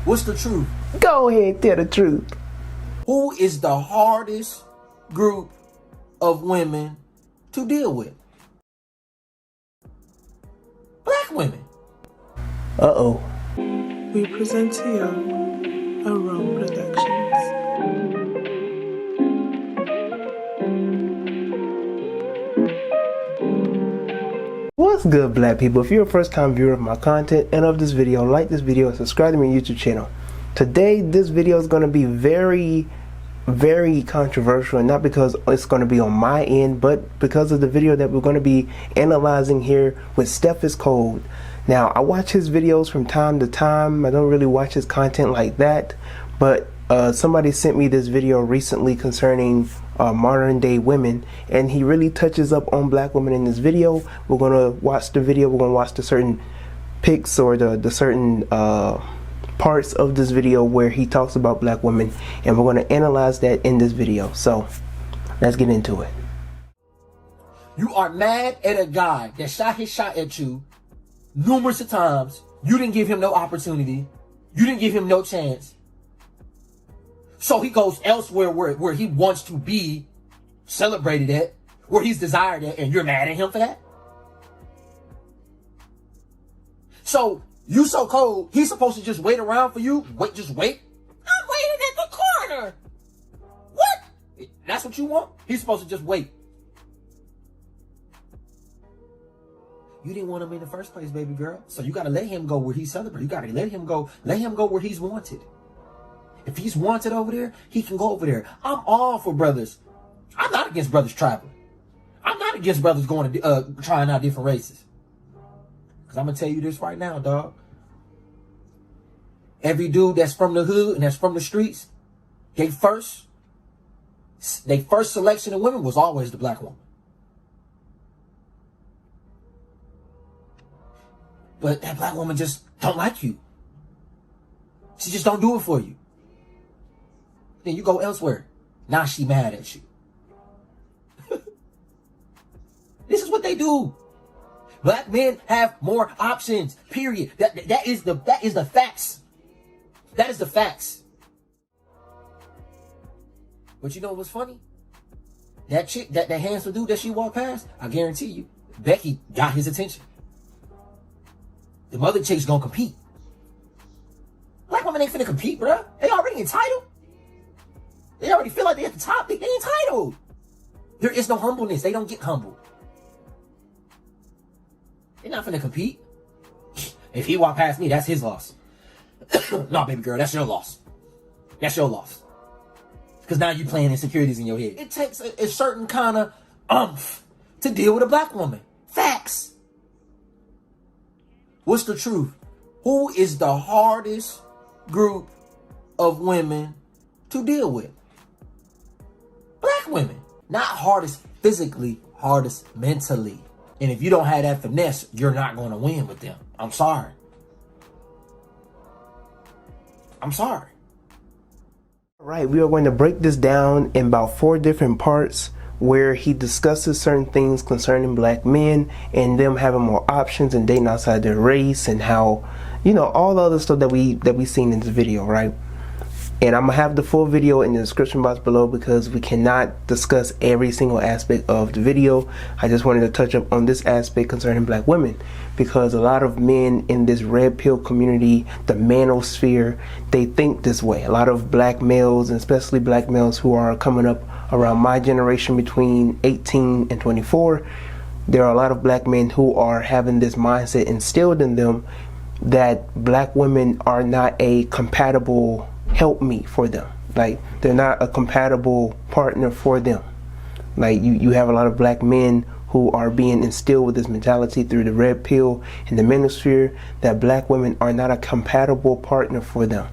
What's the truth? Go ahead, tell the truth. Who is the hardest group of women to deal with? Black women. Uh-oh. We present to you Arome Productions. What's good, black people? If you're a first time viewer of my content and of this video, like this video and subscribe to my YouTube channel. Today, this video is going to be very controversial, and not because it's going to be on my end, but because of the video that we're going to be analyzing here with STEPHISCOLD. Now, I watch his videos from time to time. I don't really watch his content like that, but somebody sent me this video recently concerning modern day women, and he really touches up on black women in this video. We're going to watch the video. We're going to watch the certain pics or the certain parts of this video where he talks about black women, and we're going to analyze that in this video. So let's get into it. You are mad at a guy that shot his shot at you numerous of times. You didn't give him no opportunity. You didn't give him no chance. So he goes elsewhere where he wants to be celebrated at, where he's desired at, and you're mad at him for that? So you so cold, he's supposed to just wait around for you? Just wait? I'm waiting at the corner. What? That's what you want? He's supposed to just wait. You didn't want him in the first place, baby girl. So you gotta let him go where he's celebrated. You gotta let him go where he's wanted. If he's wanted over there, he can go over there. I'm all for brothers. I'm not against brothers traveling. I'm not against brothers going to trying out different races. Because I'm going to tell you this right now, dog. Every dude that's from the hood and that's from the streets, they first selection of women was always the black woman. But that black woman just don't like you. She just don't do it for you. Then you go elsewhere. Now she mad at you. This is what they do. Black men have more options. Period. That is the facts. That is the facts. But you know what's funny? That chick, that handsome dude that she walked past, I guarantee you, Becky got his attention. The mother chick's gonna compete. Black women ain't finna compete, bruh. They already entitled. They already feel like they at the top. They entitled. There is no humbleness. They don't get humbled. They're not finna compete. If he walk past me, that's his loss. No, baby girl, that's your loss. That's your loss. Because now you playing insecurities in your head. It takes a certain kind of umph to deal with a black woman. Facts. What's the truth? Who is the hardest group of women to deal with? Black women. Not hardest physically, hardest mentally. And if you don't have that finesse, you're not going to win with them. I'm sorry. I'm sorry. All right, we are going to break this down in about 4 different parts where he discusses certain things concerning black men and them having more options and dating outside their race, and how, you know, all the other stuff that we seen in this video, right? And I'm gonna have the full video in the description box below because we cannot discuss every single aspect of the video. I just wanted to touch up on this aspect concerning black women, because a lot of men in this red pill community, the manosphere, they think this way. A lot of black males, and especially black males who are coming up around my generation between 18 and 24, there are a lot of black men who are having this mindset instilled in them that black women are not a compatible help me for them. Like, they're not a compatible partner for them. Like, you have a lot of black men who are being instilled with this mentality through the red pill and the manosphere, that black women are not a compatible partner for them,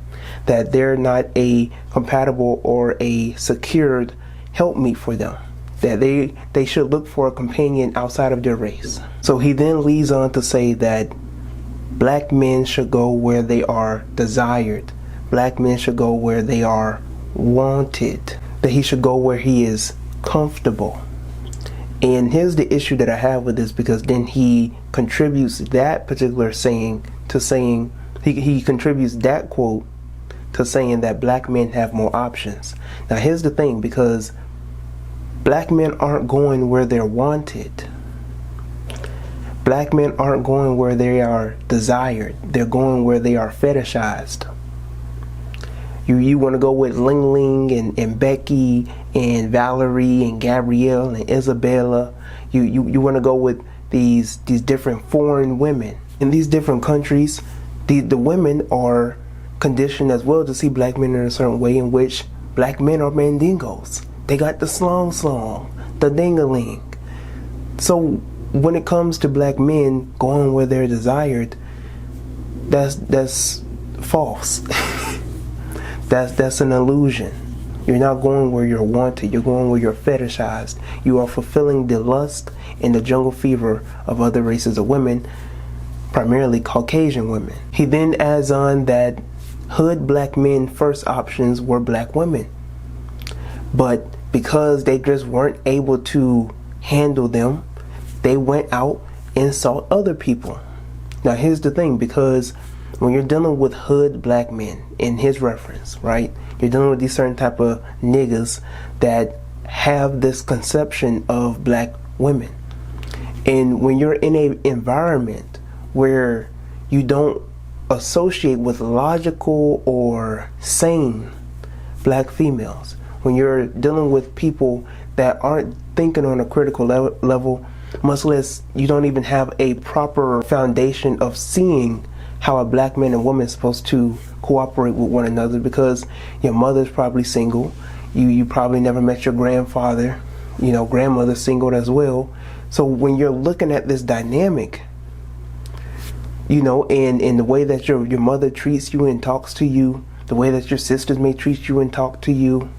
that they're not a compatible or a secured helpmeet for them, that they should look for a companion outside of their race. So he then leads on to say that black men should go where they are desired. Black men should go where they are wanted. That he should go where he is comfortable. And here's the issue that I have with this, because then he contributes that particular saying to saying, he contributes that quote to saying that black men have more options. Now here's the thing, because black men aren't going where they're wanted. Black men aren't going where they are desired. They're going where they are fetishized. You want to go with Ling Ling and Becky and Valerie and Gabrielle and Isabella. You want to go with these different foreign women. In these different countries, the women are conditioned as well to see black men in a certain way, in which black men are mandingos. They got the slong, the ding-a-ling. So when it comes to black men going where they're desired, that's false. That's an illusion. You're not going where you're wanted. You're going where you're fetishized. You are fulfilling the lust and the jungle fever of other races of women, primarily Caucasian women. He then adds on that hood black men first options were black women, but because they just weren't able to handle them, they went out and sought other people. Now here's the thing, because when you're dealing with hood black men, in his reference, right, you're dealing with these certain type of niggas that have this conception of black women. And when you're in a environment where you don't associate with logical or sane black females, when you're dealing with people that aren't thinking on a critical level, much less you don't even have a proper foundation of seeing how a black man and woman is supposed to cooperate with one another, because your mother's probably single, you probably never met your grandfather, grandmother's single as well. So when you're looking at this dynamic, and the way that your mother treats you and talks to you, the way that your sisters may treat you and talk to you,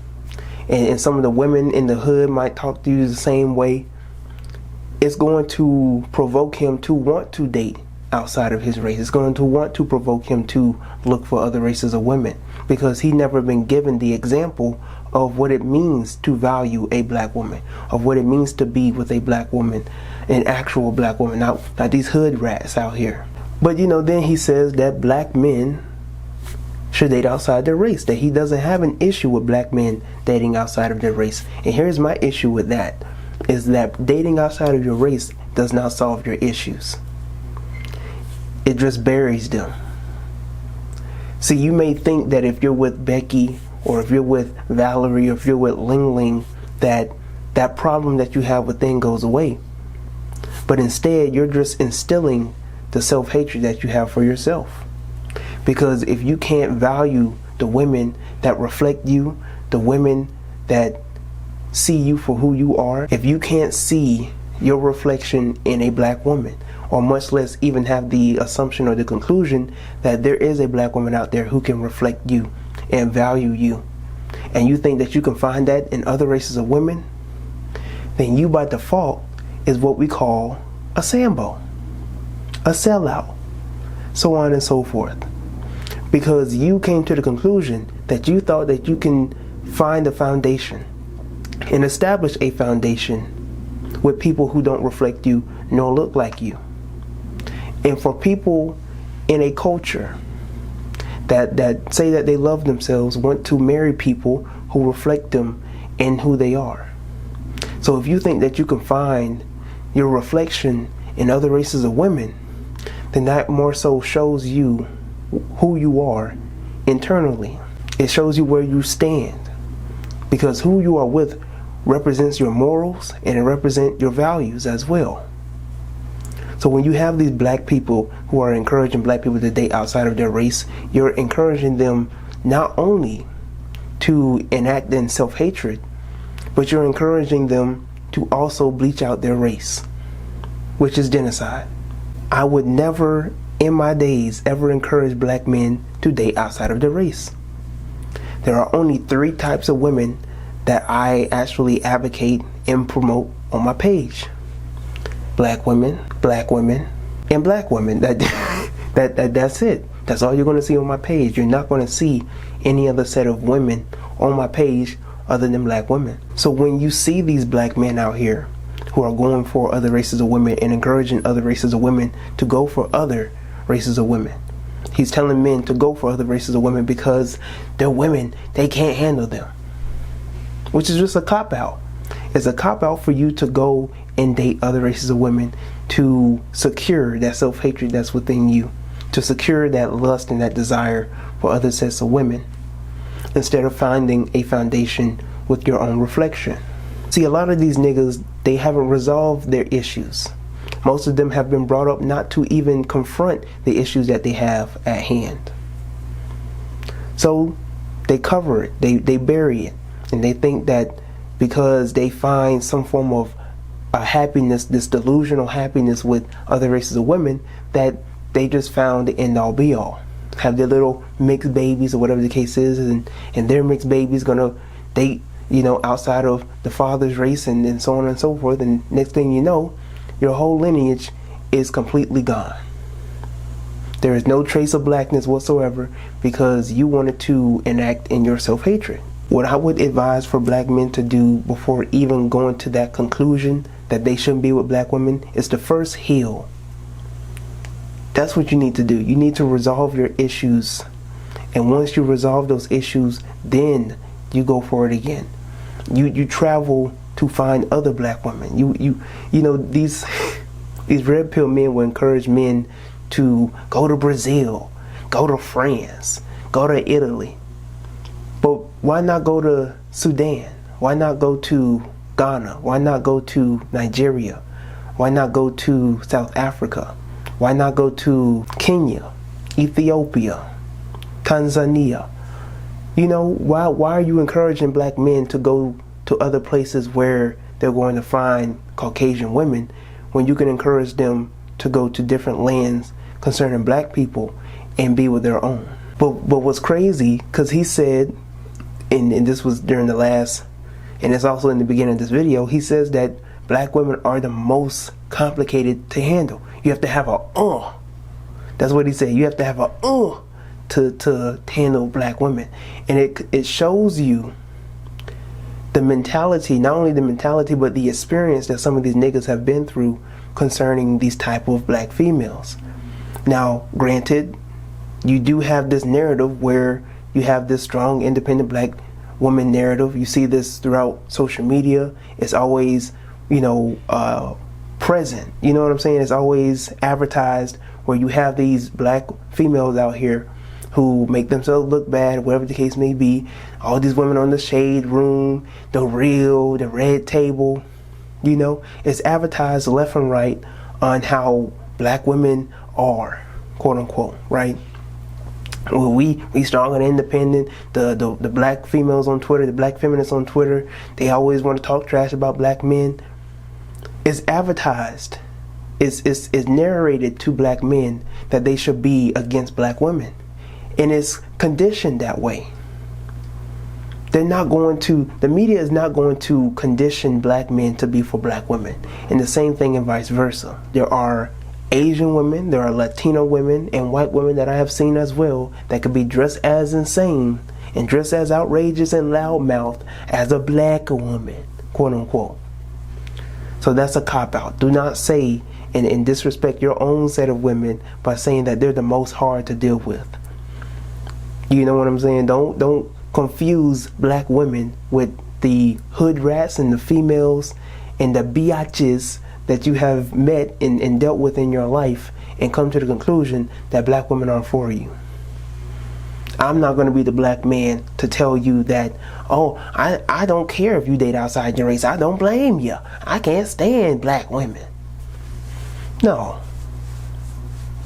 and some of the women in the hood might talk to you the same way, it's going to provoke him to want to date outside of his race. It's going to want to provoke him to look for other races of women, because he never been given the example of what it means to value a black woman, of what it means to be with a black woman, an actual black woman, not these hood rats out here. But then he says that black men should date outside their race, that he doesn't have an issue with black men dating outside of their race. And here's my issue with that, is that dating outside of your race does not solve your issues. It just buries them. See, you may think that if you're with Becky, or if you're with Valerie, or if you're with Ling Ling, that problem that you have within goes away. But instead, you're just instilling the self-hatred that you have for yourself. Because if you can't value the women that reflect you, the women that see you for who you are, if you can't see your reflection in a black woman, or much less even have the assumption or the conclusion that there is a black woman out there who can reflect you and value you, and you think that you can find that in other races of women, then you by default is what we call a Sambo, a sellout, so on and so forth. Because you came to the conclusion that you thought that you can find a foundation and establish a foundation with people who don't reflect you nor look like you. And for people in a culture that say that they love themselves, want to marry people who reflect them in who they are. So if you think that you can find your reflection in other races of women, then that more so shows you who you are internally. It shows you where you stand, because who you are with represents your morals and it represents your values as well. So when you have these black people who are encouraging black people to date outside of their race, you're encouraging them not only to enact in self-hatred, but you're encouraging them to also bleach out their race, which is genocide. I would never in my days ever encourage black men to date outside of their race. There are only 3 types of women that I actually advocate and promote on my page: black women, and black women. That's it. That's all you're going to see on my page. You're not going to see any other set of women on my page other than black women. So when you see these black men out here who are going for other races of women and encouraging other races of women to go for other races of women, He's telling men to go for other races of women because they're women, they can't handle them. Which is just a cop-out. It's a cop-out for you to go and date other races of women to secure that self-hatred that's within you, to secure that lust and that desire for other sets of women, instead of finding a foundation with your own reflection. See, a lot of these niggas, they haven't resolved their issues. Most of them have been brought up not to even confront the issues that they have at hand. So they cover it, they bury it, and they think that because they find some form of a happiness, this delusional happiness with other races of women, that they just found the end all be all. Have their little mixed babies or whatever the case is, and their mixed babies gonna date, outside of the father's race and so on and so forth, and next thing you know, your whole lineage is completely gone. There is no trace of blackness whatsoever because you wanted to enact in your self-hatred. What I would advise for black men to do before even going to that conclusion that they shouldn't be with black women is to first heal. That's what you need to do. You need to resolve your issues. And once you resolve those issues, then you go for it again. You travel to find other black women. These red pill men will encourage men to go to Brazil, go to France, go to Italy. But why not go to Sudan? Why not go to Ghana? Why not go to Nigeria? Why not go to South Africa? Why not go to Kenya, Ethiopia, Tanzania? Why are you encouraging black men to go to other places where they're going to find Caucasian women when you can encourage them to go to different lands concerning black people and be with their own? But what's crazy, because he said, and this was during the last, and it's also in the beginning of this video, he says that black women are the most complicated to handle. You have to have a That's what he said. You have to have a to handle black women. And it shows you the mentality, not only the mentality, but the experience that some of these niggas have been through concerning these type of black females. Now, granted, you do have this narrative where you have this strong, independent black woman narrative. You see this throughout social media. It's always, present. You know what I'm saying? It's always advertised where you have these black females out here who make themselves look bad, whatever the case may be. All these women on the Shade Room, the Real, the Red Table. It's advertised left and right on how black women are, quote unquote, right? Well, we strong and independent. The black females on Twitter, the black feminists on Twitter, they always want to talk trash about black men. It's advertised. It's narrated to black men that they should be against black women. And it's conditioned that way. The media is not going to condition black men to be for black women. And the same thing and vice versa. There are Asian women, there are Latino women, and white women that I have seen as well that could be dressed as insane and dressed as outrageous and loudmouth as a black woman, quote unquote. So that's a cop-out. Do not say and disrespect your own set of women by saying that they're the most hard to deal with. You know what I'm saying? Don't confuse black women with the hood rats and the females and the biatches that you have met and dealt with in your life and come to the conclusion that black women are for you. I'm not going to be the black man to tell you that, I don't care if you date outside your race. I don't blame you. I can't stand black women. No,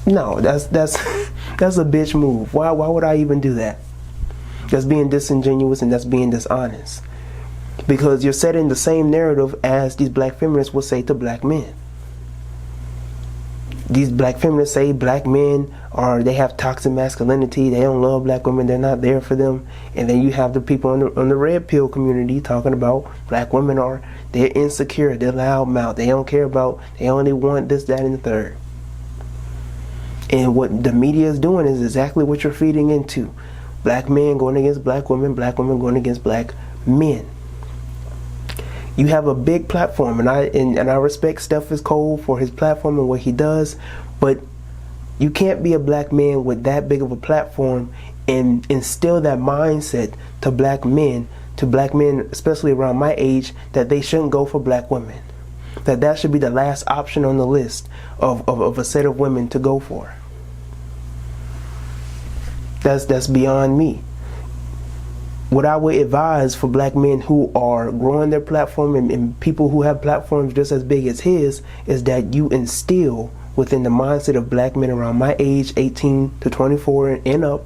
that's a bitch move. Why would I even do that? That's being disingenuous and that's being dishonest. Because you're setting the same narrative as these black feminists will say to black men. These black feminists say black men they have toxic masculinity, they don't love black women, they're not there for them. And then you have the people on the red pill community talking about black women they're insecure, they're loudmouth, they don't care about, they only want this, that, and the third. And what the media is doing is exactly what you're feeding into. Black men going against black women going against black men. You have a big platform, and I respect STEPHISCOLD for his platform and what he does, but You can't be a black man with that big of a platform and instill that mindset to black men, especially around my age, that they shouldn't go for black women. That should be the last option on the list of a set of women to go for. That's beyond me. What I would advise for black men who are growing their platform and people who have platforms just as big as his is that you instill within the mindset of black men around my age, 18 to 24 and up,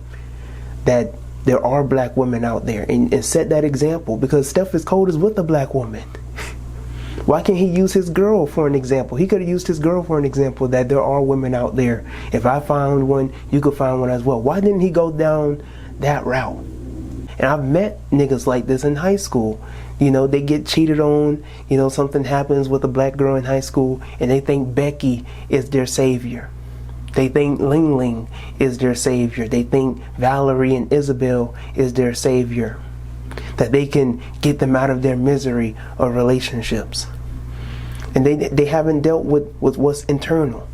that there are black women out there, and set that example, because STEPHISCOLD is with a black woman. Why can't he use his girl for an example? He could have used his girl for an example, that there are women out there. If I found one, you could find one as well. Why didn't he go down that route? And I've met niggas like this in high school. You know, they get cheated on. You know, something happens with a black girl in high school, and they think Becky is their savior. They think Ling Ling is their savior. They think Valerie and Isabel is their savior. That they can get them out of their misery of relationships. And they haven't dealt with what's internal.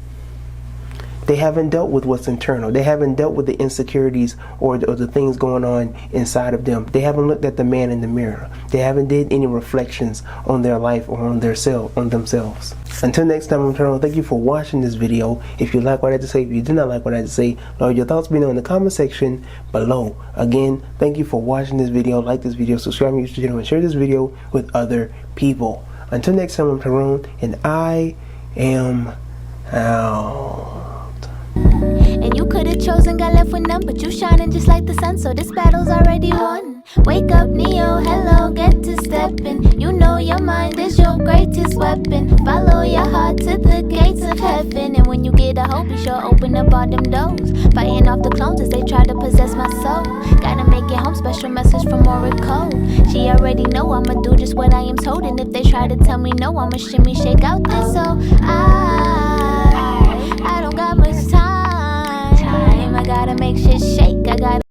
They haven't dealt with what's internal. They haven't dealt with the insecurities or the things going on inside of them. They haven't looked at the man in the mirror. They haven't did any reflections on their life or on themselves. Until next time, I'm Tyrone. Thank you for watching this video. If you like what I had to say, if you did not like what I had to say, let your thoughts below in the comment section below. Again, thank you for watching this video. Like this video, subscribe to my YouTube channel, and share this video with other people. Until next time, I'm Tyrone, and I am out. And you could've chosen, got left with none, but you shining just like the sun, so this battle's already won. Wake up, Neo, hello, get to stepping. You know your mind is your greatest weapon. Follow your heart to the gates of heaven, and when you get a hope, be sure open up all them doors. Fighting off the clones as they try to possess my soul. Gotta make it home, special message from Oracle. She already know I'ma do just what I am told, and if they try to tell me no, I'ma shimmy, shake out this. So